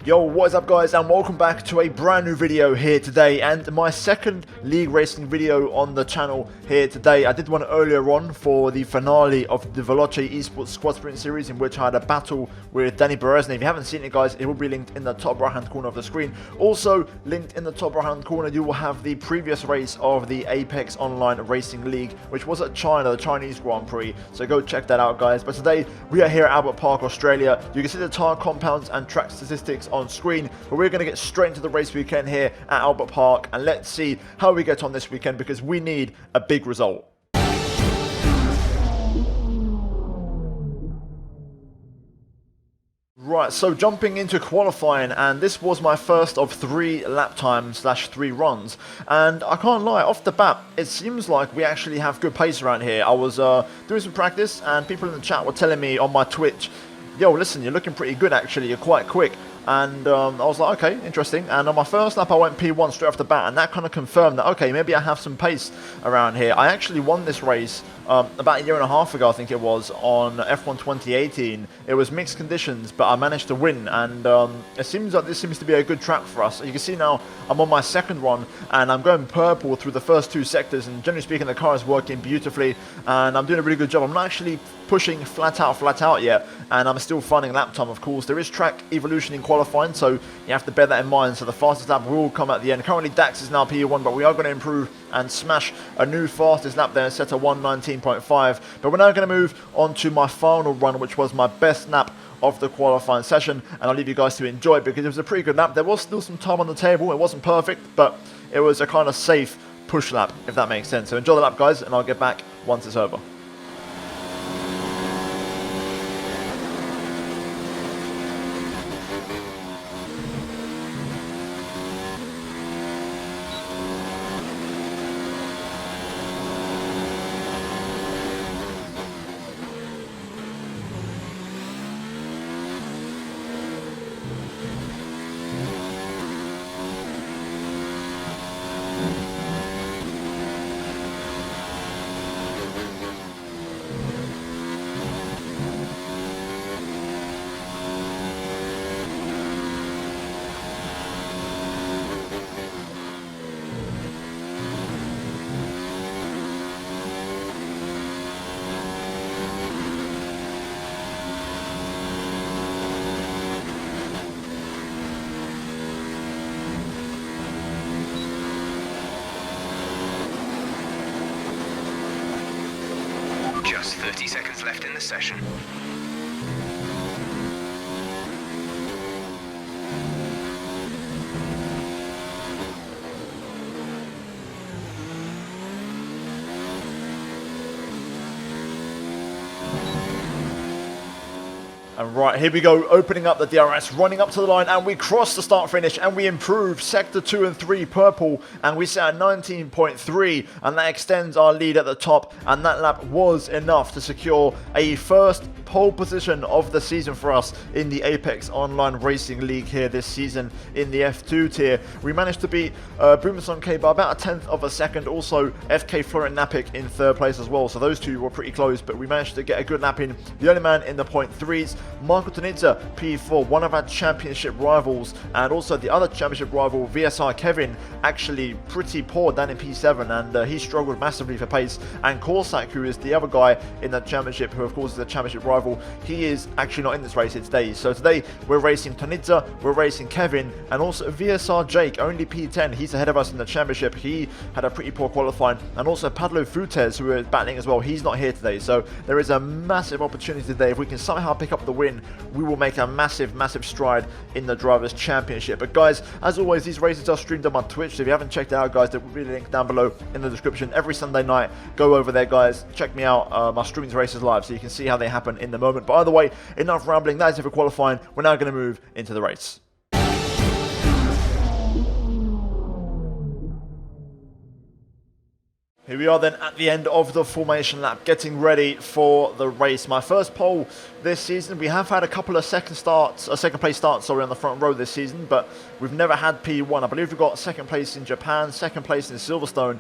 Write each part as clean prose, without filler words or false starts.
Yo, what is up guys, and welcome back to a brand new video here today, and my second league racing video on the channel here today. I did one earlier on for the finale of the Veloce Esports Squad Sprint Series, in which I had a battle with Danny Berezny. If you haven't seen it guys, it will be linked in the top right hand corner of the screen. Also linked in the top right hand corner, you will have the previous race of the Apex Online Racing League, which was at China, the Chinese Grand Prix, so go check that out guys. But today we are here at Albert Park, Australia. You can see the tyre compounds and track statistics on screen, but we're going to get straight into the race weekend here at Albert Park, and let's see how we get on this weekend, because we need a big result. Right, so jumping into qualifying, and this was my first of 3 lap times / 3 runs, and I can't lie, off the bat it seems like we actually have good pace around here. I was doing some practice, and people in the chat were telling me on my Twitch, yo listen, you're looking pretty good actually, you're quite quick. And I was like, okay, interesting. And on my first lap I went P1 straight off the bat, and that kind of confirmed that, okay, maybe I have some pace around here. I actually won this race about 1.5 years ago, I think it was, on F1 2018. It was mixed conditions, but I managed to win, and it seems like this seems to be a good track for us. You can see now I'm on my second run, and I'm going purple through the first 2 sectors, and generally speaking the car is working beautifully, and I'm doing a really good job. I'm not actually pushing flat out yet, and I'm still finding lap time. Of course, there is track evolution in qualifying, so you have to bear that in mind. So the fastest lap will come at the end. Currently Dax is now P1, but we are going to improve and smash a new fastest lap there and set a 1:19.5. But we're now going to move on to my final run, which was my best lap of the qualifying session, and I'll leave you guys to enjoy it because it was a pretty good lap. There was still some time on the table. It wasn't perfect, but it was a kind of safe push lap, if that makes sense. So enjoy the lap guys, and I'll get back once it's over. Just 30 seconds left in the session. And right, here we go, opening up the DRS, running up to the line, and we cross the start finish, and we improve sector 2 and 3 purple, and we set a 19.3, and that extends our lead at the top, and that lap was enough to secure a first pole position of the season for us in the Apex Online Racing League here this season in the F2 tier. We managed to beat Boomerson K by about 1/10 of a second, also FK Florent Napik in 3rd place as well, so those two were pretty close, but we managed to get a good lap in. The only man in the .3s, Michael Tonizza, P4, one of our championship rivals, and also the other championship rival, VSI Kevin, actually pretty poor down in P7, and he struggled massively for pace. And Corsac, who is the other guy in the championship, who of course is the championship rival, he is actually not in this race today. So today we're racing Tonizza, we're racing Kevin, and also VSR Jake, only P10. He's ahead of us in the championship. He had a pretty poor qualifying, and also Padlo Futes, who we're battling as well. He's not here today, so there is a massive opportunity today. If we can somehow pick up the win, we will make a massive stride in the Drivers' Championship. But guys, as always, these races are streamed on my Twitch, so if you haven't checked it out guys, there will be a link down below in the description. Every Sunday night, go over there guys, check me out. My stream these races live, so you can see how they happen in the moment. But either way, enough rambling, that is it for qualifying. We're now going to move into the race. Here we are then at the end of the formation lap, getting ready for the race. My first pole this season. We have had a couple of second place starts on the front row this season, but we've never had P1. I believe we got second place in Japan, second place in Silverstone,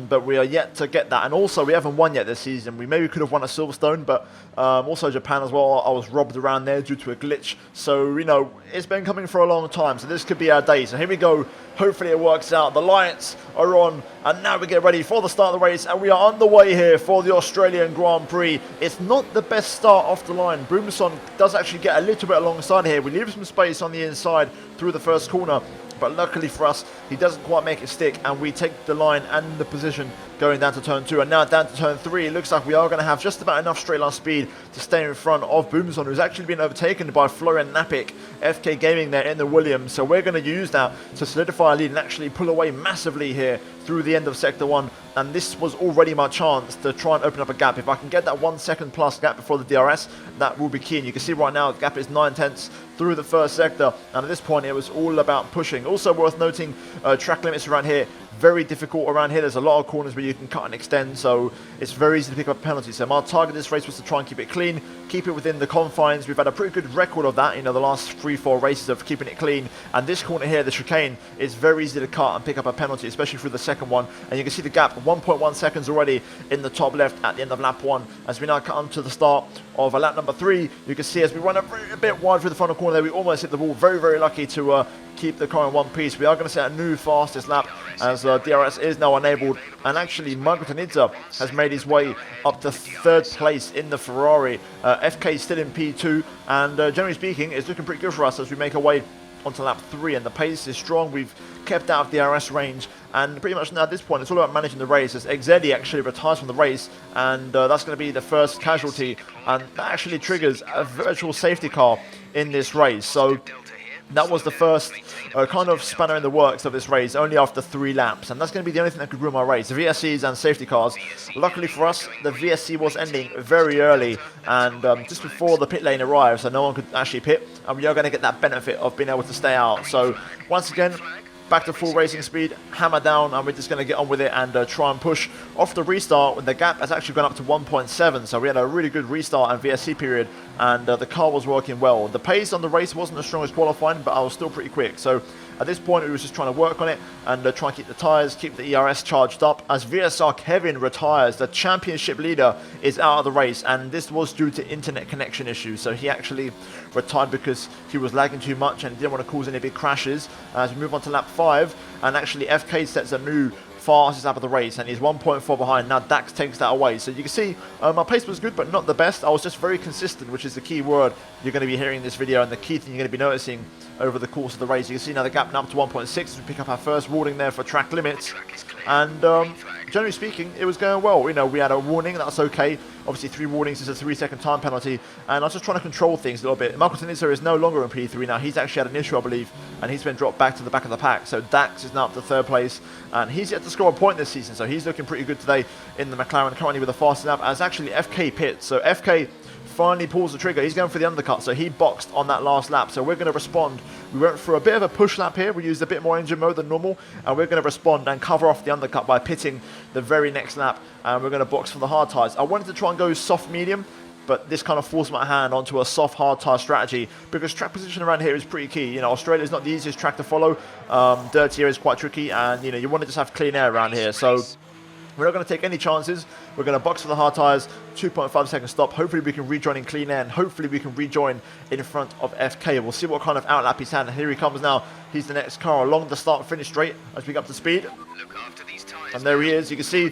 but we are yet to get that. And also, we haven't won yet this season. We maybe could have won at Silverstone, but also Japan as well. I was robbed around there due to a glitch. So, you know, it's been coming for a long time. So this could be our day. So here we go. Hopefully it works out. The lights are on, and now we get ready for the start of the race, and we are on the way here for the Australian Grand Prix. It's not the best start off the line. Boomson does actually get a little bit alongside here. We leave some space on the inside through the first corner, but luckily for us, he doesn't quite make it stick, and we take the line and the position going down to turn 2, and now down to turn 3. It looks like we are going to have just about enough straight line speed to stay in front of Boomson, who's actually been overtaken by Florian Napik, FK Gaming there in the Williams. So we're going to use that to solidify our lead and actually pull away massively here through the end of Sector 1. And this was already my chance to try and open up a gap. If I can get that 1 second plus gap before the DRS, that will be key. And you can see right now the gap is 9/10 through the first sector, and at this point it was all about pushing. Also worth noting, track limits around here, very difficult around here. There's a lot of corners where you can cut and extend, so it's very easy to pick up a penalty. So my target this race was to try and keep it clean, keep it within the confines. We've had a pretty good record of that, you know, the last 3-4 races of keeping it clean. And this corner here, the chicane, is very easy to cut and pick up a penalty, especially through the second one. And you can see the gap, 1.1 seconds already in the top left at the end of lap 1. As we now come to the start of lap number 3, you can see as we run a bit wide through the final corner there, we almost hit the ball. Very, very lucky to keep the car in one piece. We are going to set a new fastest lap as DRS is now enabled, and actually Marco Tanizza has made his way up to 3rd place in the Ferrari. FK is still in P2, and generally speaking it's looking pretty good for us as we make our way onto lap 3, and the pace is strong. We've kept out of DRS range, and pretty much now at this point it's all about managing the race as Exedi actually retires from the race, and that's going to be the first casualty, and that actually triggers a virtual safety car in this race. So that was the first kind of spanner in the works of this race, only after 3 laps. And that's going to be the only thing that could ruin my race, the VSCs and safety cars. Luckily for us, the VSC was ending very early and just before the pit lane arrived, so no one could actually pit. And we are going to get that benefit of being able to stay out. So once again, back to full racing speed, hammer down, and we're just going to get on with it and try and push off the restart when the gap has actually gone up to 1.7. So we had a really good restart and VSC period, and the car was working well. The pace on the race wasn't as strong as qualifying, but I was still pretty quick. So at this point, we was just trying to work on it and try and keep the tyres, keep the ERS charged up. As VSR Kevin retires, the championship leader is out of the race, and this was due to internet connection issues. So he actually retired because he was lagging too much and didn't want to cause any big crashes. As we move on to lap 5, and actually FK sets a new fastest lap of the race, and he's 1.4 behind. Now Dax takes that away. So you can see my pace was good, but not the best. I was just very consistent, which is the key word you're going to be hearing in this video, and the key thing you're going to be noticing over the course of the race. You can see now the gap now up to 1.6 as we pick up our first warning there for track limits. And generally speaking, it was going well. You know, we had a warning, that's okay. Obviously 3 warnings is a 3-second time penalty, and I was just trying to control things a little bit. Marco Tanizza is no longer in P3 now. He's actually had an issue, I believe, and he's been dropped back to the back of the pack. So Dax is now up to 3rd place, and he's yet to score a point this season, so he's looking pretty good today in the McLaren, currently with the fastest lap, as actually FK pits. So FK finally pulls the trigger. He's going for the undercut, so he boxed on that last lap. So we're going to respond. We went for a bit of a push lap here. We used a bit more engine mode than normal, and we're going to respond and cover off the undercut by pitting the very next lap, and we're going to box for the hard tyres. I wanted to try and go soft medium, but this kind of forced my hand onto a soft hard tyre strategy because track position around here is pretty key. You know, Australia is not the easiest track to follow. Dirt here is quite tricky, and you know, you want to just have clean air around here. So we're not going to take any chances. We're going to box for the hard tyres, 2.5 second stop. Hopefully we can rejoin in clean air, and hopefully we can rejoin in front of FK. We'll see what kind of outlap he's had. And here he comes now. He's the next car along the start-finish straight as we get up to speed. And there he is. You can see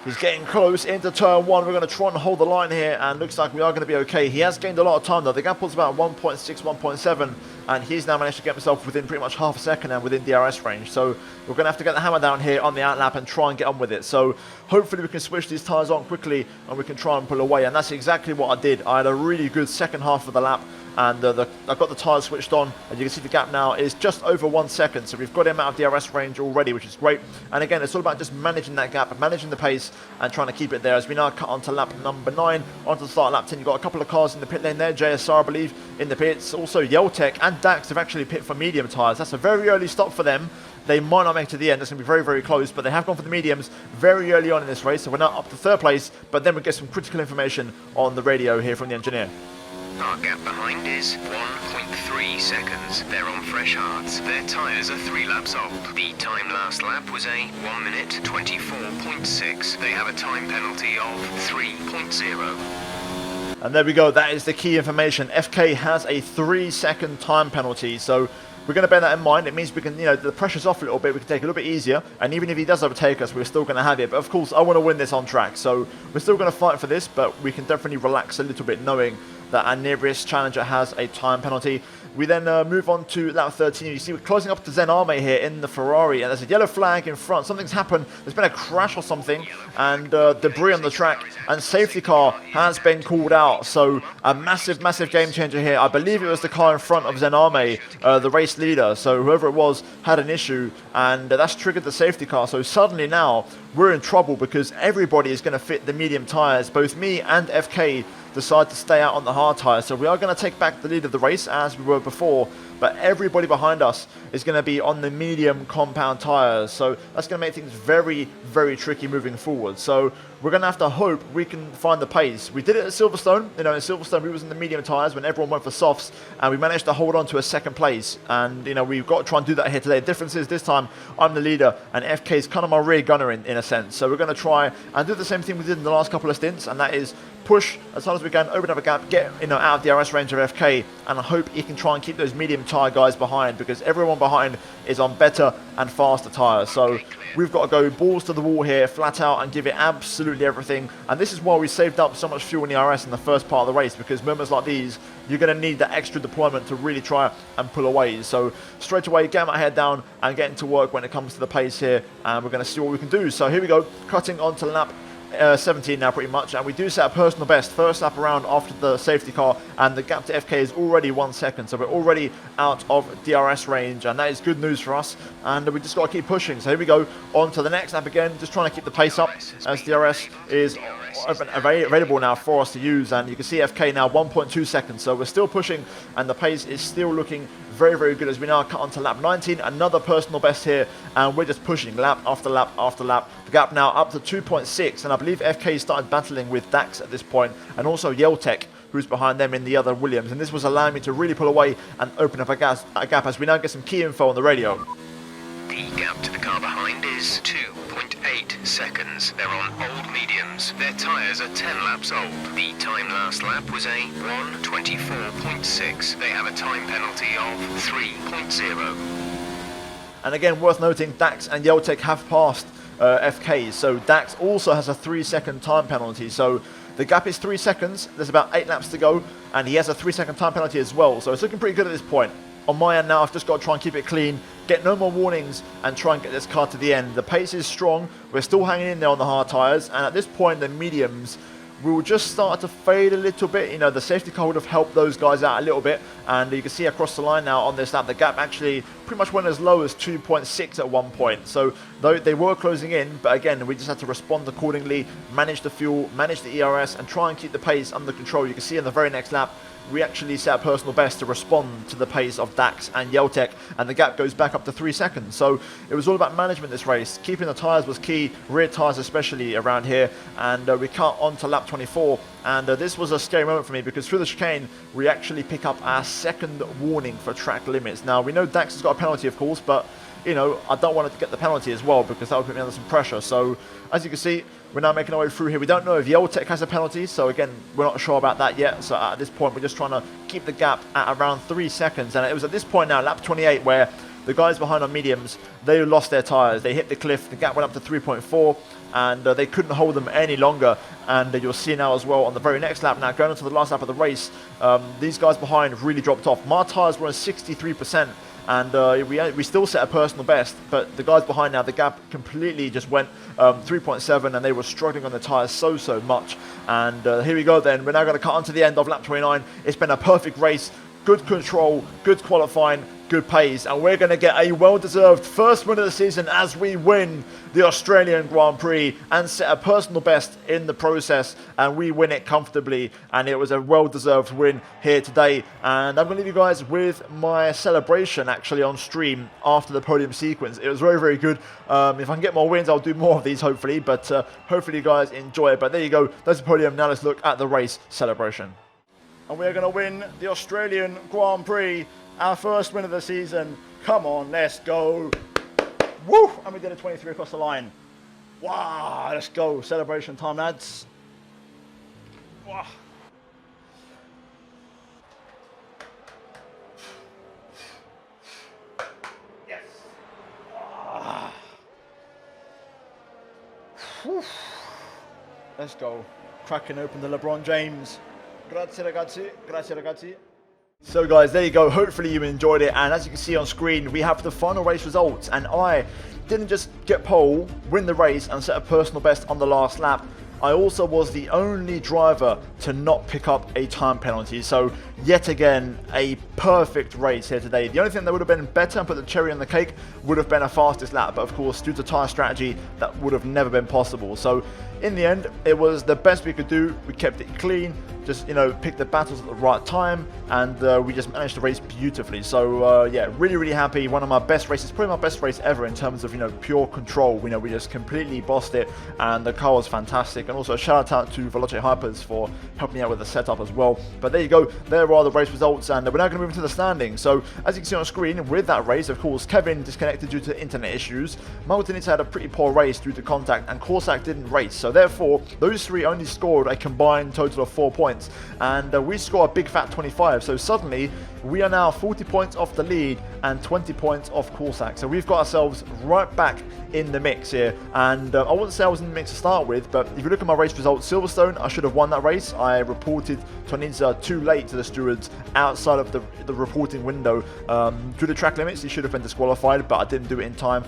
he's getting close into turn 1. We're going to try and hold the line here, and looks like we are going to be okay. He has gained a lot of time though. The gap was about 1.6, 1.7, and he's now managed to get himself within pretty much half a second and within DRS range. So we're going to have to get the hammer down here on the outlap and try and get on with it. So hopefully we can switch these tyres on quickly and we can try and pull away, and that's exactly what I did. I had a really good second half of the lap, and I've got the tyres switched on, and you can see the gap now is just over 1 second, so we've got him out of DRS range already, which is great. And again, it's all about just managing that gap, managing the pace, and trying to keep it there as we now cut onto lap number 9, onto the start of lap 10. You've got a couple of cars in the pit lane there, JSR I believe in the pits, also Yeltec and Dax have actually pit for medium tyres. That's a very early stop for them. They might not make it to the end. It's going to be very, very close, but they have gone for the mediums very early on in this race, so we're now up to 3rd place, but then we get some critical information on the radio here from the engineer. Our gap behind is 1.3 seconds. They're on fresh hards. Their tyres are 3 laps old. The time last lap was a 1 minute 24.6. They have a time penalty of 3.0. And there we go. That is the key information. FK has a 3-second time penalty, so we're going to bear that in mind. It means we can, the pressure's off a little bit. We can take it a little bit easier. And even if he does overtake us, we're still going to have it. But of course, I want to win this on track. So we're still going to fight for this, but we can definitely relax a little bit knowing that our nearest challenger has a time penalty. We then move on to lap 13. You see we're closing up to Zen Arme here in the Ferrari, and there's a yellow flag in front. Something's happened. There's been a crash or something, and debris on the track, and safety car has been called out. So a massive, massive game changer here. I believe it was the car in front of Zen Arme, the race leader. So whoever it was had an issue, and that's triggered the safety car. So suddenly now we're in trouble because everybody is going to fit the medium tyres. Both me and FK decide to stay out on the hard tyres. So we are going to take back the lead of the race as we were before, but everybody behind us is going to be on the medium compound tyres. So that's going to make things very, very tricky moving forward. So we're going to have to hope we can find the pace. We did it at Silverstone. In Silverstone we was in the medium tyres when everyone went for softs, and we managed to hold on to a 2nd place. And we've got to try and do that here today. The difference is this time I'm the leader and FK is kind of my rear gunner in a sense. So we're going to try and do the same thing we did in the last couple of stints, and that is push as hard as we can, open up a gap, get out of the DRS range of FK, and I hope he can try and keep those medium tyre guys behind, because everyone behind is on better and faster tyres. So we've got to go balls to the wall here, flat out, and give it absolutely everything. And this is why we saved up so much fuel in the RS in the first part of the race, because moments like these, you're going to need that extra deployment to really try and pull away. So straight away, get my head down and get into work when it comes to the pace here, and we're going to see what we can do. So here we go, cutting onto lap 17 now pretty much, and we do set a personal best first lap around after the safety car, and the gap to FK is already 1 second, so we're already out of DRS range, and that is good news for us, and we just got to keep pushing. So here we go on to the next lap again, just trying to keep the pace up as DRS is available now for us to use, and you can see FK now 1.2 seconds, so we're still pushing and the pace is still looking very, very good as we now cut onto lap 19. Another personal best here, and we're just pushing lap after lap after lap. The gap now up to 2.6, and I believe FK started battling with Dax at this point, and also Yeltec, who's behind them in the other Williams, and this was allowing me to really pull away and open up a gap as we now get some key info on the radio. The gap to the car behind is 2.8 seconds. They're on old mediums. Their tyres are 10 laps old. The time last lap was a 1:24.6. They have a time penalty of 3.0. And again, worth noting, Dax and Yeltec have passed FK, so Dax also has a 3-second time penalty. So the gap is 3 seconds, there's about 8 laps to go, and he has a 3-second time penalty as well. So it's looking pretty good at this point. On my end now, I've just got to try and keep it clean, get no more warnings, and try and get this car to the end. The pace is strong, we're still hanging in there on the hard tyres, and at this point, the mediums will just start to fade a little bit. The safety car would have helped those guys out a little bit, and you can see across the line now on this lap, the gap actually pretty much went as low as 2.6 at one point. So though they were closing in, but again, we just had to respond accordingly, manage the fuel, manage the ERS, and try and keep the pace under control. You can see in the very next lap, we actually set a personal best to respond to the pace of Dax and Yeltec, and the gap goes back up to 3 seconds. So it was all about management this race. Keeping the tyres was key, rear tyres especially around here, and we cut on to lap 24, and this was a scary moment for me because through the chicane we actually pick up our 2nd warning for track limits. Now we know Dax has got a penalty of course, but I don't want to get the penalty as well because that would put me under some pressure. So as you can see, we're now making our way through here. We don't know if Yeltec has a penalty, so again, we're not sure about that yet. So at this point, we're just trying to keep the gap at around 3 seconds. And it was at this point now, lap 28, where the guys behind on mediums, they lost their tyres. They hit the cliff. The gap went up to 3.4, and they couldn't hold them any longer. And you'll see now as well on the very next lap, now going on to the last lap of the race, these guys behind really dropped off. My tyres were on 63%. And we still set a personal best, but the guys behind now, the gap completely just went 3.7, and they were struggling on the tyres so much. And here we go then, we're now going to cut on to the end of lap 29. It's been a perfect race. good control, good qualifying, good pace, and we're going to get a well-deserved first win of the season as we win the Australian Grand Prix and set a personal best in the process, and we win it comfortably, and it was a well-deserved win here today. And I'm going to leave you guys with my celebration actually on stream after the podium sequence. It was very, very good. If I can get more wins, I'll do more of these hopefully, but hopefully you guys enjoy it. But there you go, there's the podium. Now let's look at the race celebration. And we're going to win the Australian Grand Prix, our first win of the season. Come on, let's go. Woo! And we did a 23 across the line. Wow, let's go. Celebration time, lads. Wow. Yes. Ah. Let's go. Cracking open the LeBron James. Grazie ragazzi, grazie ragazzi. So guys, there you go. Hopefully you enjoyed it, and as you can see on screen, we have the final race results, and I didn't just get pole, win the race and set a personal best on the last lap. I also was the only driver to not pick up a time penalty. So yet again, a perfect race here today. The only thing that would have been better and put the cherry on the cake would have been a fastest lap, but of course due to tyre strategy that would have never been possible. So in the end, it was the best we could do. We kept it clean, just, you know, picked the battles at the right time, and we just managed to race beautifully. So yeah, really, really happy. One of my best races, probably my best race ever in terms of, you know, pure control. You know, we just completely bossed it, and the car was fantastic. And also a shout out to Veloce Hypers for helping me out with the setup as well. But there you go, there are the race results, and we're now going to move into the standings. So as you can see on screen, with that race, of course, Kevin disconnected due to internet issues. Martinez had a pretty poor race due to contact, and Corsac didn't race. So therefore, those three only scored a combined total of 4 points, and we score a big fat 25. So suddenly we are now 40 points off the lead and 20 points off Corsac. So we've got ourselves right back in the mix here, and I wouldn't say I was in the mix to start with, but if you look at my race results, Silverstone, I should have won that race. I reported Tonizza too late to the stewards outside of the reporting window. Through the track limits, he should have been disqualified, but I didn't do it in time.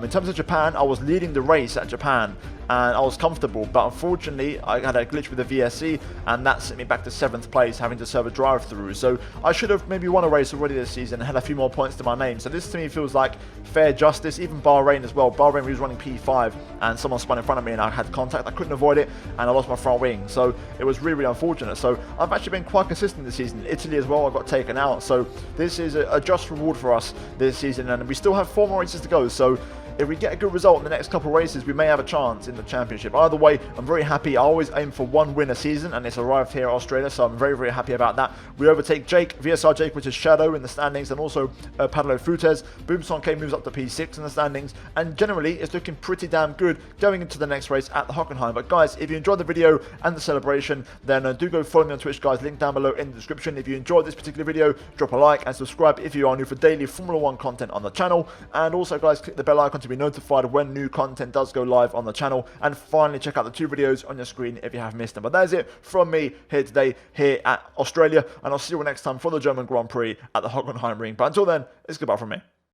In terms of Japan, I was leading the race at Japan, and I was comfortable, but unfortunately I had a glitch with the VSC, and that sent me back to 7th place, having to serve a drive-through. So I should have maybe won a race already this season and had a few more points to my name. So this to me feels like fair justice. Even Bahrain as well. Bahrain, we was running P5 and someone spun in front of me and I had contact. I couldn't avoid it and I lost my front wing. So it was really, really unfortunate. So I've actually been quite consistent this season. Italy as well, I got taken out. So this is a just reward for us this season, and we still have 4 more races to go. So if we get a good result in the next couple of races, we may have a chance in the championship. Either way, I'm very happy. I always aim for 1 win a season, and it's arrived here in Australia, so I'm very, very happy about that. We overtake Jake, VSR Jake, which is Shadow in the standings, and also Padlo Futes. Boomsong K moves up to P6 in the standings, and generally it's looking pretty damn good going into the next race at the Hockenheim. But guys, if you enjoyed the video and the celebration, then do go follow me on Twitch, guys. Link down below in the description. If you enjoyed this particular video, drop a like and subscribe if you are new for daily Formula 1 content on the channel. And also, guys, click the bell icon to be notified when new content does go live on the channel. And finally, check out the 2 videos on your screen if you have missed them. But that is it from me here today, here at Australia, and I'll see you all next time for the German Grand Prix at the Hockenheim ring. But until then, it's goodbye from me.